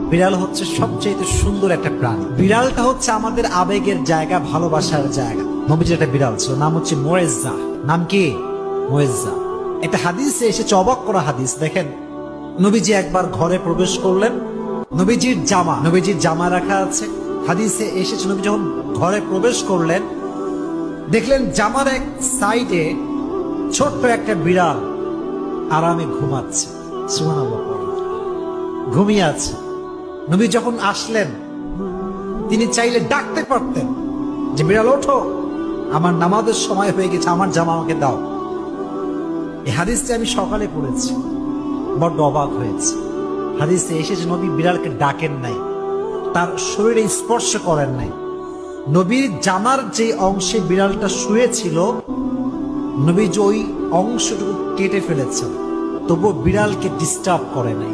বিড়াল হচ্ছে সবচেয়ে সুন্দর একটা প্রাণী। বিড়ালটা হচ্ছে আমাদের আবেগের জায়গা, ভালোবাসার জায়গা। নবীজির একটা বিড়াল ছিল, নাম হচ্ছে মুয়েজ্জা। নাম কি? মুয়েজ্জা। একটা হাদিসে এসেছে, অবাক করা হাদিস। দেখেন, নবীজি একবার ঘরে প্রবেশ করলেন, নবীজির জামা রাখা আছে। হাদিসে এসেছে, নবী যখন ঘরে প্রবেশ করলেন, দেখলেন জামার এক সাইডে ছোট্ট একটা বিড়াল আরামে ঘুমাচ্ছে। সুবহানাল্লাহ, ঘুমিয়ে আছে। নবী যখন আসলেন, তিনি চাইলে ডাকতে পারতেন যে বিড়াল ওঠো, আমার নামাজের সময় হয়ে গেছে, আমার জামা আমাকে দাও। এই হাদিসটি আমি সকালে পড়েছি, বড্ড অবাক হয়েছে। হাদিসে এসেছে নবী বিড়ালকে ডাকেন নাই, তার শরীরে স্পর্শ করেন নাই। নবীর জামার যে অংশে বিড়ালটা শুয়েছিল, নবী যে ওই অংশটুকু কেটে ফেলেছেন, তবুও বিড়ালকে ডিস্টার্ব করে নাই।